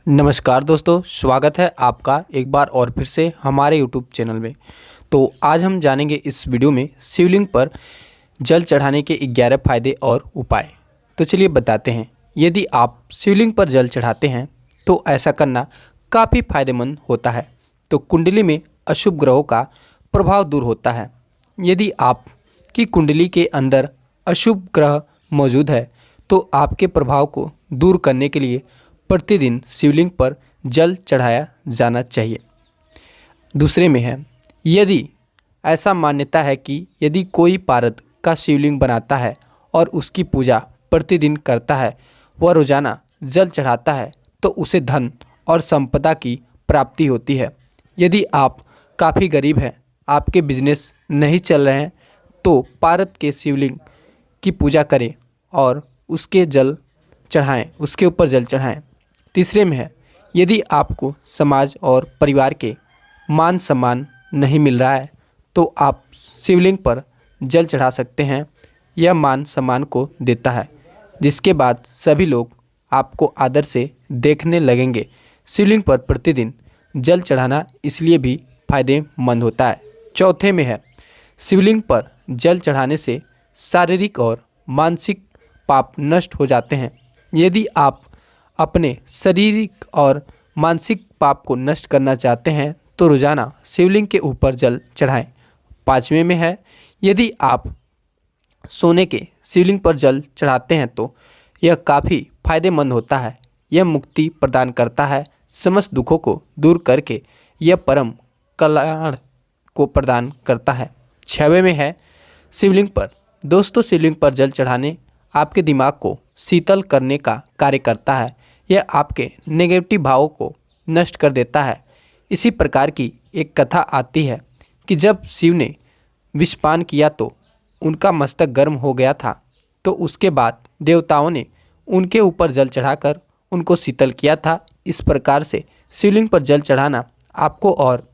नमस्कार दोस्तों, स्वागत है आपका एक बार और फिर से हमारे YouTube चैनल में। तो आज हम जानेंगे इस वीडियो में शिवलिंग पर जल चढ़ाने के 11 फायदे और उपाय। तो चलिए बताते हैं। यदि आप शिवलिंग पर जल चढ़ाते हैं तो ऐसा करना काफ़ी फायदेमंद होता है। तो कुंडली में अशुभ ग्रहों का प्रभाव दूर होता है। यदि आपकी कुंडली के अंदर अशुभ ग्रह मौजूद है तो आपके प्रभाव को दूर करने के लिए प्रतिदिन शिवलिंग पर जल चढ़ाया जाना चाहिए। दूसरे में है, यदि ऐसा मान्यता है कि यदि कोई पारद का शिवलिंग बनाता है और उसकी पूजा प्रतिदिन करता है, वह रोजाना जल चढ़ाता है, तो उसे धन और संपदा की प्राप्ति होती है। यदि आप काफ़ी गरीब हैं, आपके बिजनेस नहीं चल रहे हैं, तो पारद के शिवलिंग की पूजा करें और उसके ऊपर जल चढ़ाएं। तीसरे में है, यदि आपको समाज और परिवार के मान सम्मान नहीं मिल रहा है तो आप शिवलिंग पर जल चढ़ा सकते हैं। यह मान सम्मान को देता है, जिसके बाद सभी लोग आपको आदर से देखने लगेंगे। शिवलिंग पर प्रतिदिन जल चढ़ाना इसलिए भी फायदेमंद होता है। चौथे में है, शिवलिंग पर जल चढ़ाने से शारीरिक और मानसिक पाप नष्ट हो जाते हैं। यदि आप अपने शारीरिक और मानसिक पाप को नष्ट करना चाहते हैं तो रोजाना शिवलिंग के ऊपर जल चढ़ाएं। पाँचवें में है, यदि आप सोने के शिवलिंग पर जल चढ़ाते हैं तो यह काफ़ी फायदेमंद होता है। यह मुक्ति प्रदान करता है, समस्त दुखों को दूर करके यह परम कल्याण को प्रदान करता है। छठवें में है, शिवलिंग पर जल चढ़ाने आपके दिमाग को शीतल करने का कार्य करता है। यह आपके नेगेटिव भावों को नष्ट कर देता है। इसी प्रकार की एक कथा आती है कि जब शिव ने विषपान किया तो उनका मस्तक गर्म हो गया था, तो उसके बाद देवताओं ने उनके ऊपर जल चढ़ाकर उनको शीतल किया था। इस प्रकार से शिवलिंग पर जल चढ़ाना आपको और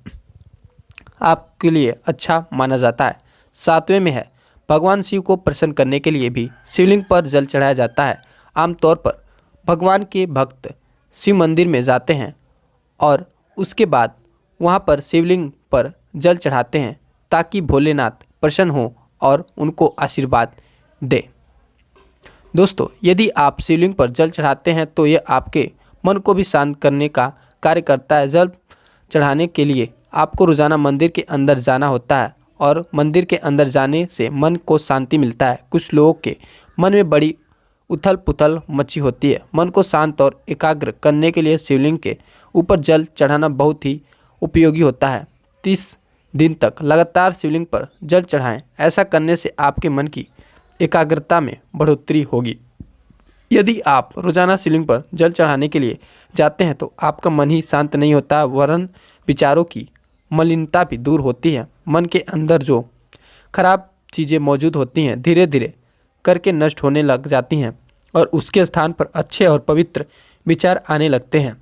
आपके लिए अच्छा माना जाता है। सातवें में है, भगवान शिव को प्रसन्न करने के लिए भी शिवलिंग पर जल चढ़ाया जाता है। आमतौर पर भगवान के भक्त शिव मंदिर में जाते हैं और उसके बाद वहां पर शिवलिंग पर जल चढ़ाते हैं ताकि भोलेनाथ प्रसन्न हो और उनको आशीर्वाद दे। दोस्तों, यदि आप शिवलिंग पर जल चढ़ाते हैं तो यह आपके मन को भी शांत करने का कार्य करता है। जल चढ़ाने के लिए आपको रोज़ाना मंदिर के अंदर जाना होता है और मंदिर के अंदर जाने से मन को शांति मिलता है। कुछ लोगों के मन में बड़ी उथल पुथल मची होती है। मन को शांत और एकाग्र करने के लिए शिवलिंग के ऊपर जल चढ़ाना बहुत ही उपयोगी होता है। 30 दिन तक लगातार शिवलिंग पर जल चढ़ाएं। ऐसा करने से आपके मन की एकाग्रता में बढ़ोतरी होगी। यदि आप रोजाना शिवलिंग पर जल चढ़ाने के लिए जाते हैं तो आपका मन ही शांत नहीं होता, वरन विचारों की मलिनता भी दूर होती है। मन के अंदर जो खराब चीज़ें मौजूद होती हैं धीरे धीरे करके नष्ट होने लग जाती हैं और उसके स्थान पर अच्छे और पवित्र विचार आने लगते हैं।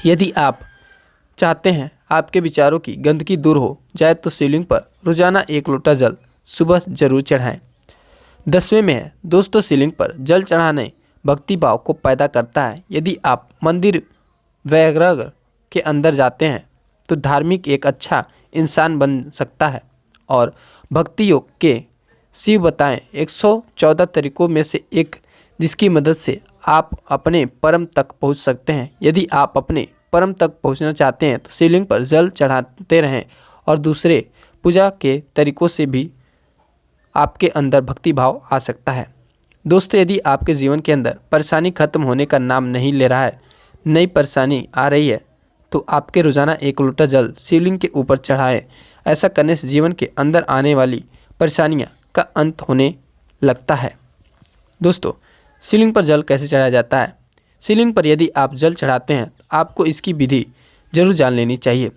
यदि आप चाहते हैं आपके विचारों की गंदगी दूर हो जाए तो शिवलिंग पर रोजाना 1 लोटा जल सुबह जरूर चढ़ाएं। 10वें में है, दोस्तों, शिवलिंग पर जल चढ़ाने भक्ति भाव को पैदा करता है। यदि आप मंदिर वगैरह के अंदर जाते हैं तो धार्मिक एक अच्छा इंसान बन सकता है और भक्ति योग के शिव बताएं 114 तरीकों में से एक, जिसकी मदद से आप अपने परम तक पहुंच सकते हैं। यदि आप अपने परम तक पहुंचना चाहते हैं तो शिवलिंग पर जल चढ़ाते रहें और दूसरे पूजा के तरीकों से भी आपके अंदर भक्ति भाव आ सकता है। दोस्तों, यदि आपके जीवन के अंदर परेशानी खत्म होने का नाम नहीं ले रहा है, नई परेशानी आ रही है, तो आपके रोज़ाना 1 लोटा जल शिवलिंग के ऊपर चढ़ाएं। ऐसा करने से जीवन के अंदर आने वाली परेशानियां का अंत होने लगता है। दोस्तों, शिवलिंग पर जल कैसे चढ़ाया जाता है? शिवलिंग पर यदि आप जल चढ़ाते हैं तो आपको इसकी विधि जरूर जान लेनी चाहिए।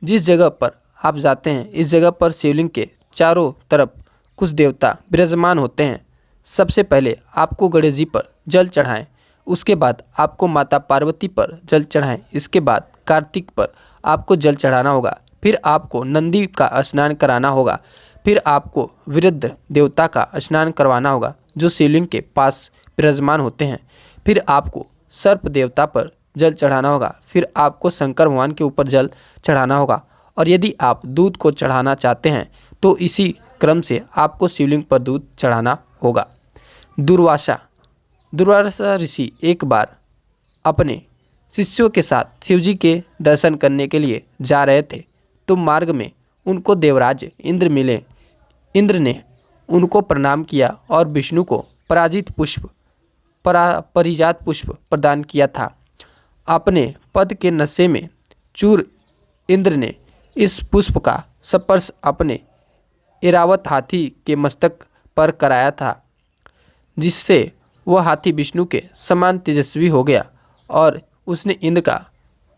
जिस जगह पर आप जाते हैं, इस जगह पर शिवलिंग के चारों तरफ कुछ देवता विराजमान होते हैं। सबसे पहले आपको गणेश जी पर जल चढ़ाएं, उसके बाद आपको माता पार्वती पर जल चढ़ाएं, इसके बाद कार्तिक पर आपको जल चढ़ाना होगा, फिर आपको नंदी का स्नान कराना होगा, फिर आपको वीरभद्र देवता का स्नान करवाना होगा जो शिवलिंग के पास विराजमान होते हैं। फिर आपको सर्प देवता पर जल चढ़ाना होगा, फिर आपको शंकर भगवान के ऊपर जल चढ़ाना होगा, और यदि आप दूध को चढ़ाना चाहते हैं तो इसी क्रम से आपको शिवलिंग पर दूध चढ़ाना होगा। दुर्वासा ऋषि एक बार अपने शिष्यों के साथ शिवजी के दर्शन करने के लिए जा रहे थे, तो मार्ग में उनको देवराज इंद्र मिले। इंद्र ने उनको प्रणाम किया और विष्णु को परिजात पुष्प प्रदान किया था। अपने पद के नशे में चूर इंद्र ने इस पुष्प का स्पर्श अपने ऐरावत हाथी के मस्तक पर कराया था, जिससे वह हाथी विष्णु के समान तेजस्वी हो गया और उसने इंद्र का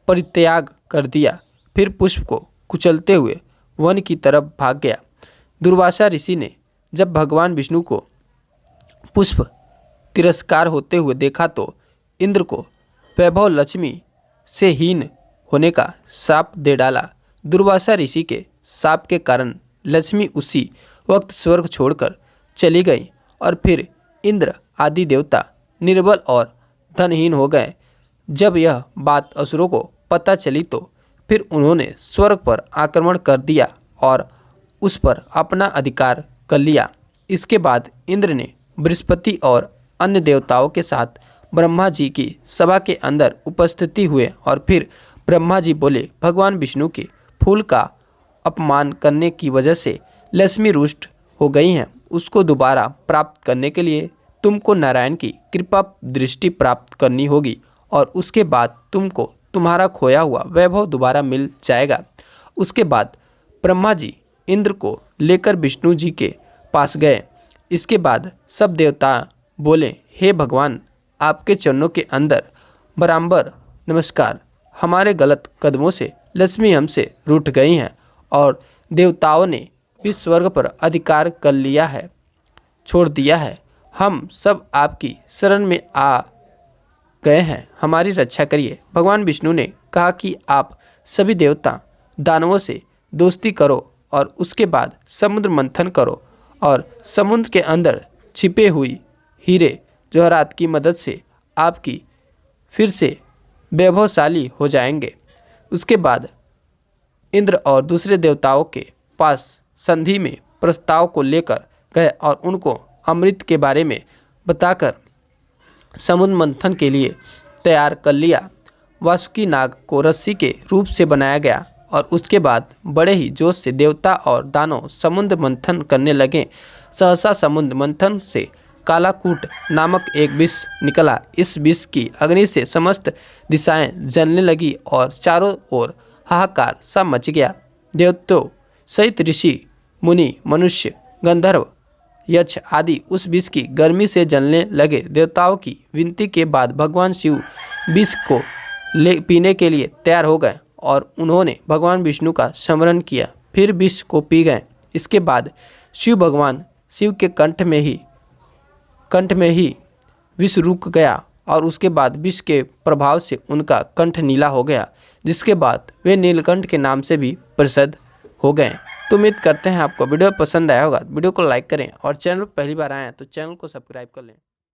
परित्याग कर दिया। फिर पुष्प को कुचलते हुए वन की तरफ भाग गया। दुर्वासा ऋषि ने जब भगवान विष्णु को पुष्प तिरस्कार होते हुए देखा तो इंद्र को वैभव लक्ष्मी से हीन होने का श्राप दे डाला। दुर्वासा ऋषि के श्राप के कारण लक्ष्मी उसी वक्त स्वर्ग छोड़कर चली गई और फिर इंद्र आदि देवता निर्बल और धनहीन हो गए। जब यह बात असुरों को पता चली तो फिर उन्होंने स्वर्ग पर आक्रमण कर दिया और उस पर अपना अधिकार कर लिया। इसके बाद इंद्र ने बृहस्पति और अन्य देवताओं के साथ ब्रह्मा जी की सभा के अंदर उपस्थिति हुए और फिर ब्रह्मा जी बोले, भगवान विष्णु के फूल का अपमान करने की वजह से लक्ष्मी रुष्ट हो गई हैं। उसको दोबारा प्राप्त करने के लिए तुमको नारायण की कृपा दृष्टि प्राप्त करनी होगी और उसके बाद तुमको तुम्हारा खोया हुआ वैभव दोबारा मिल जाएगा। उसके बाद ब्रह्मा जी इंद्र को लेकर विष्णु जी के पास गए। इसके बाद सब देवता बोले, हे भगवान, आपके चरणों के अंदर बराबर नमस्कार। हमारे गलत कदमों से लक्ष्मी हमसे रूठ गई हैं और देवताओं ने भी स्वर्ग पर अधिकार कर लिया है, छोड़ दिया है। हम सब आपकी शरण में आ गए हैं, हमारी रक्षा करिए। भगवान विष्णु ने कहा कि आप सभी देवता दानवों से दोस्ती करो और उसके बाद समुद्र मंथन करो और समुद्र के अंदर छिपे हुई हीरे जवाहरात की मदद से आपकी फिर से वैभवशाली हो जाएंगे। उसके बाद इंद्र और दूसरे देवताओं के पास संधि में प्रस्ताव को लेकर गए और उनको अमृत के बारे में बताकर समुद्र मंथन के लिए तैयार कर लिया। वासुकी नाग को रस्सी के रूप से बनाया गया और उसके बाद बड़े ही जोश से देवता और दानव समुद्र मंथन करने लगे। सहसा समुद्र मंथन से कालाकूट नामक एक विष निकला। इस विष की अग्नि से समस्त दिशाएं जलने लगी और चारों ओर हाहाकार सा मच गया। देवताओं सहित ऋषि मुनि मनुष्य गंधर्व यक्ष आदि उस विष की गर्मी से जलने लगे। देवताओं की विनती के बाद भगवान शिव विष को पीने के लिए तैयार हो गए और उन्होंने भगवान विष्णु का स्मरण किया, फिर विष को पी गए। इसके बाद भगवान शिव के कंठ में ही विष रुक गया और उसके बाद विष के प्रभाव से उनका कंठ नीला हो गया, जिसके बाद वे नीलकंठ के नाम से भी प्रसिद्ध हो गए। तो उम्मीद करते हैं आपको वीडियो पसंद आया होगा। वीडियो को लाइक करें और चैनल पर पहली बार आए हैं तो चैनल को सब्सक्राइब कर लें।